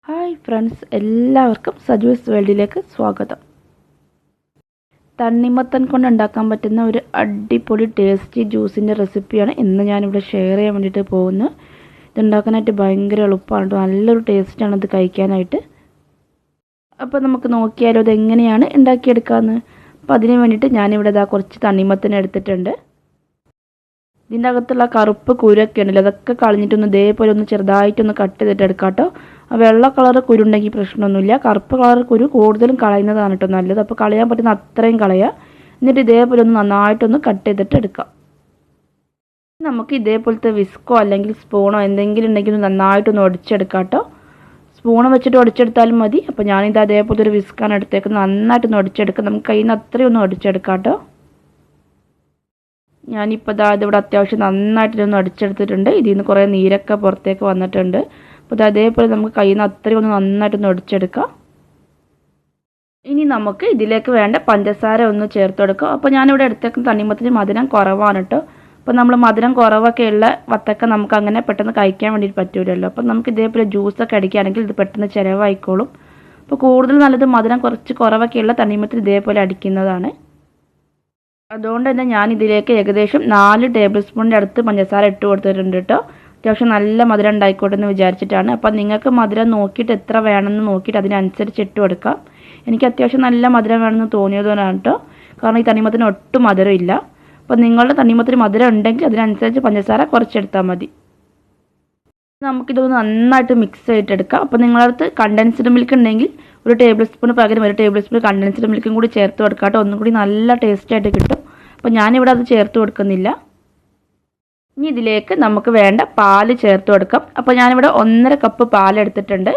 Hi friends, എല്ലാവർക്കും സജൂസ് വേൾഡിലേക്ക് സ്വാഗതം. തണ്ണിമത്തൻ കൊണ്ട് ഉണ്ടാക്കാൻ പറ്റുന്ന ഒരു അടിപൊളി ടേസ്റ്റി ജ്യൂസിൻ്റെ റെസിപ്പിയാണ് ഇന്ന് ഞാനിവിടെ ഷെയർ ചെയ്യാൻ വേണ്ടിയിട്ട് പോകുന്നത്. ഇതുണ്ടാക്കാനായിട്ട് ഭയങ്കര എളുപ്പമാണ്, നല്ലൊരു ടേസ്റ്റാണ് ഇത് കഴിക്കാനായിട്ട്. അപ്പോൾ നമുക്ക് നോക്കിയാലോ ഇതെങ്ങനെയാണ് ഉണ്ടാക്കിയെടുക്കാമെന്ന്. അപ്പോൾ അതിന് വേണ്ടിയിട്ട് ഞാനിവിടെ കുറച്ച് തണ്ണിമത്തൻ എടുത്തിട്ടുണ്ട്. ഇതിൻ്റെ അകത്തുള്ള കറുപ്പ് കുരുവൊക്കെ ഉണ്ടല്ലോ, അതൊക്കെ കളഞ്ഞിട്ടൊന്ന് ഇതേപോലെ ഒന്ന് ചെറുതായിട്ടൊന്ന് കട്ട് ചെയ്തിട്ട് എടുക്കാം കേട്ടോ. ആ വെള്ള കളർ കുരു ഉണ്ടെങ്കിൽ പ്രശ്നമൊന്നുമില്ല, കറുപ്പ് കളർ കുരു കൂടുതലും കളയുന്നതാണ് കേട്ടോ നല്ലത്. അപ്പോൾ കളയാൻ പറ്റുന്ന അത്രയും കളയുക. എന്നിട്ട് ഇതേപോലെ ഒന്ന് നന്നായിട്ടൊന്ന് കട്ട് ചെയ്തിട്ട് എടുക്കാം. നമുക്ക് ഇതേപോലത്തെ വിസ്കോ അല്ലെങ്കിൽ സ്പൂണോ എന്തെങ്കിലും ഉണ്ടെങ്കിൽ നന്നായിട്ടൊന്ന് ഒടിച്ചെടുക്കാം കേട്ടോ. സ്പൂണ് വെച്ചിട്ട് ഒടിച്ചെടുത്താലും മതി. അപ്പോൾ ഞാനിത് അതേപോലത്തെ ഒരു വിസ്കാണ് എടുത്തേക്കുന്നത്. നന്നായിട്ടൊന്ന് ഒടിച്ചെടുക്കാം. നമുക്ക് കയ്യിൽ നിന്ന് അത്രയും ഒന്ന് ഒടിച്ചെടുക്കാം കേട്ടോ. ഞാനിപ്പോൾ ഇതിവിടെ അത്യാവശ്യം നന്നായിട്ടൊന്ന് അടിച്ചെടുത്തിട്ടുണ്ട്. ഇതിൽ നിന്ന് കുറേ നീരൊക്കെ പുറത്തേക്ക് വന്നിട്ടുണ്ട്. അപ്പോൾ അതേപോലെ നമുക്ക് കയ്യിൽ നിന്ന് അത്രയും ഒന്ന് നന്നായിട്ടൊന്ന് ഒടിച്ചെടുക്കാം. ഇനി നമുക്ക് ഇതിലേക്ക് വേണ്ട പഞ്ചസാര ഒന്ന് ചേർത്ത് കൊടുക്കാം. അപ്പോൾ ഞാനിവിടെ എടുത്തേക്കുന്ന തണ്ണിമത്തന് മധുരം കുറവാണ് കേട്ടോ. അപ്പോൾ നമ്മൾ മധുരം കുറവൊക്കെ ഉള്ള വത്തക്ക നമുക്ക് അങ്ങനെ പെട്ടെന്ന് കഴിക്കാൻ വേണ്ടിയിട്ട് പറ്റൂലല്ലോ. അപ്പോൾ നമുക്ക് ഇതേപോലെ ജ്യൂസൊക്കെ അടിക്കുകയാണെങ്കിൽ ഇത് പെട്ടെന്ന് ചിലവായിക്കോളും. അപ്പോൾ കൂടുതൽ നല്ലത് മധുരം കുറച്ച് കുറവൊക്കെ ഉള്ള തണ്ണിമത്തൻ ഇതേപോലെ അടിക്കുന്നതാണ്. അതുകൊണ്ട് തന്നെ ഞാൻ ഇതിലേക്ക് ഏകദേശം 4 ടേബിൾ സ്പൂണിൻ്റെ അടുത്ത് പഞ്ചസാര ഇട്ട് കൊടുത്തിട്ടുണ്ട് കേട്ടോ. അത്യാവശ്യം നല്ല മധുരം ഉണ്ടായിക്കോട്ടെ എന്ന് വിചാരിച്ചിട്ടാണ്. അപ്പം നിങ്ങൾക്ക് മധുരം നോക്കിയിട്ട് എത്ര വേണമെന്ന് നോക്കിയിട്ട് അതിനനുസരിച്ച് ഇട്ട് കൊടുക്കാം. എനിക്ക് അത്യാവശ്യം നല്ല മധുരം വേണമെന്ന് തോന്നിയതുകൊണ്ടാണ് കേട്ടോ. കാരണം ഈ തണ്ണിമത്തന് ഒട്ടും മധുരം ഇല്ല. അപ്പം നിങ്ങളുടെ തണ്ണിമത്തന് മധുരം ഉണ്ടെങ്കിൽ അതിനനുസരിച്ച് പഞ്ചസാര കുറച്ചെടുത്താൽ മതി. നമുക്കിതൊന്ന് നന്നായിട്ട് മിക്സ് ചെയ്തിട്ടെടുക്കാം. അപ്പോൾ നിങ്ങളുടെ അടുത്ത് കണ്ടൻസ്ഡ് മിൽക്ക് ഉണ്ടെങ്കിൽ ഒരു ടേബിൾ സ്പൂൺ പകരം 1 ടേബിൾ സ്പൂൺ കണ്ടൻസ്ഡ് മിൽക്കും കൂടി ചേർത്ത് കൊടുക്കാം കേട്ടോ. ഒന്നും കൂടി നല്ല ടേസ്റ്റായിട്ട് കിട്ടും. അപ്പോൾ ഞാനിവിടെ അത് ചേർത്ത് കൊടുക്കുന്നില്ല. ഇനി ഇതിലേക്ക് നമുക്ക് വേണ്ട പാല് ചേർത്ത് കൊടുക്കാം. അപ്പോൾ ഞാനിവിടെ 1.5 കപ്പ് പാലെടുത്തിട്ടുണ്ട്.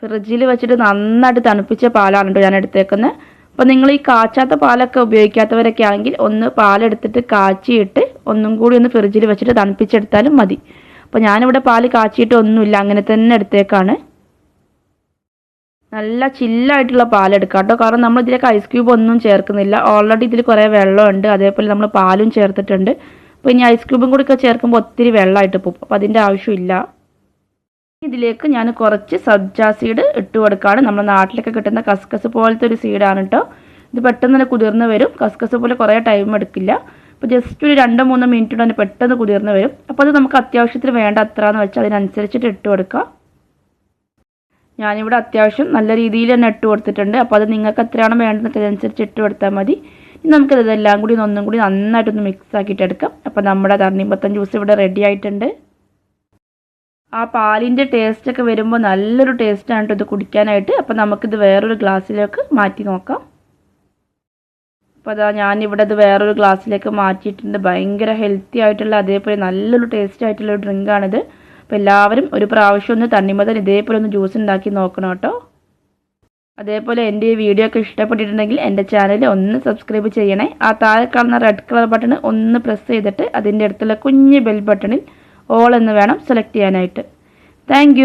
ഫ്രിഡ്ജിൽ വെച്ചിട്ട് നന്നായിട്ട് തണുപ്പിച്ച പാലാണ് കേട്ടോ ഞാൻ എടുത്തേക്കുന്നത്. അപ്പോൾ നിങ്ങൾ ഈ കാച്ചാത്ത പാലൊക്കെ ഉപയോഗിക്കാത്തവരൊക്കെ ആണെങ്കിൽ ഒന്ന് പാലെടുത്തിട്ട് കാച്ചിയിട്ട് ഒന്നും കൂടി ഒന്ന് ഫ്രിഡ്ജിൽ വെച്ചിട്ട് തണുപ്പിച്ചെടുത്താലും മതി. അപ്പോൾ ഞാനിവിടെ പാല് കാച്ചിയിട്ട് ഒന്നുമില്ല, അങ്ങനെ തന്നെ എടുത്തേക്കാണ്. നല്ല ചില്ലായിട്ടുള്ള പാലെടുക്കാം കേട്ടോ. കാരണം നമ്മൾ ഇതിലേക്ക് ഐസ് ക്യൂബ് ഒന്നും ചേർക്കുന്നില്ല. ഓൾറെഡി ഇതിൽ കുറേ വെള്ളമുണ്ട്, അതേപോലെ നമ്മൾ പാലും ചേർത്തിട്ടുണ്ട്. അപ്പോൾ ഇനി ഐസ് ക്യൂബും കൂടി ഒക്കെ ചേർക്കുമ്പോൾ ഒത്തിരി വെള്ളമായിട്ട് പോകും. അപ്പോൾ അതിൻ്റെ ആവശ്യമില്ല. ഇതിലേക്ക് ഞാൻ കുറച്ച് സബ്ജ സീഡ് ഇട്ട് കൊടുക്കുകയാണ്. നമ്മുടെ നാട്ടിലൊക്കെ കിട്ടുന്ന കസ്കസ് പോലത്തെ ഒരു സീഡാണ് കേട്ടോ. ഇത് പെട്ടെന്ന് തന്നെ കുതിർന്ന് വരും. കസ്കസ് പോലെ കുറേ ടൈം എടുക്കില്ല. അപ്പോൾ ജസ്റ്റ് ഒരു 2-3 മിനിറ്റ് തന്നെ പെട്ടെന്ന് കുതിർന്ന് വരും. അപ്പോൾ അത് നമുക്ക് അത്യാവശ്യത്തിന് വേണ്ട അത്രയെന്ന് വെച്ചാൽ അതിനനുസരിച്ചിട്ട് ഇട്ട് കൊടുക്കുക. ഞാനിവിടെ അത്യാവശ്യം നല്ല രീതിയിൽ തന്നെ ഇട്ട് കൊടുത്തിട്ടുണ്ട്. അപ്പോൾ അത് നിങ്ങൾക്ക് എത്രയാണ് വേണ്ടതെന്നൊക്കെ അതനുസരിച്ച് ഇട്ട് കൊടുത്താൽ മതി. ഇനി നമുക്കിതെല്ലാം കൂടി ഒന്നും കൂടി നന്നായിട്ടൊന്ന് മിക്സ് ആക്കിയിട്ട് എടുക്കാം. അപ്പോൾ നമ്മുടെ തണ്ണിമത്തൻ ജ്യൂസ് ഇവിടെ റെഡി ആയിട്ടുണ്ട്. ആ പാലിൻ്റെ ടേസ്റ്റൊക്കെ വരുമ്പോൾ നല്ലൊരു ടേസ്റ്റാണ് കേട്ടോ ഇത് കുടിക്കാനായിട്ട്. അപ്പോൾ നമുക്കിത് വേറൊരു ഗ്ലാസ്സിലേക്ക് മാറ്റി നോക്കാം. അപ്പോൾ ഞാനിവിടെ ഇത് വേറൊരു ഗ്ലാസ്സിലേക്ക് മാറ്റിയിട്ടുണ്ട്. ഭയങ്കര ഹെൽത്തി ആയിട്ടുള്ള അതേപോലെ നല്ലൊരു ടേസ്റ്റ് ആയിട്ടുള്ള ഒരു ഡ്രിങ്കാണിത്. അപ്പോൾ എല്ലാവരും ഒരു പ്രാവശ്യം ഒന്ന് തണ്ണിമത്തൻ ഇതേപോലെ ഒന്ന് ജ്യൂസ് ഉണ്ടാക്കി നോക്കണം കേട്ടോ. അതേപോലെ എൻ്റെ ഈ വീഡിയോ ഒക്കെ ഇഷ്ടപ്പെട്ടിട്ടുണ്ടെങ്കിൽ എൻ്റെ ചാനൽ ഒന്ന് സബ്സ്ക്രൈബ് ചെയ്യണേ. ആ താഴെ കാണുന്ന റെഡ് കളർ ബട്ടൺ ഒന്ന് പ്രസ് ചെയ്തിട്ട് അതിൻ്റെ അടുത്തുള്ള കുഞ്ഞ് ബെൽ ബട്ടണിൽ ഓൾ എന്ന് വേണം സെലക്ട് ചെയ്യാനായിട്ട്. താങ്ക്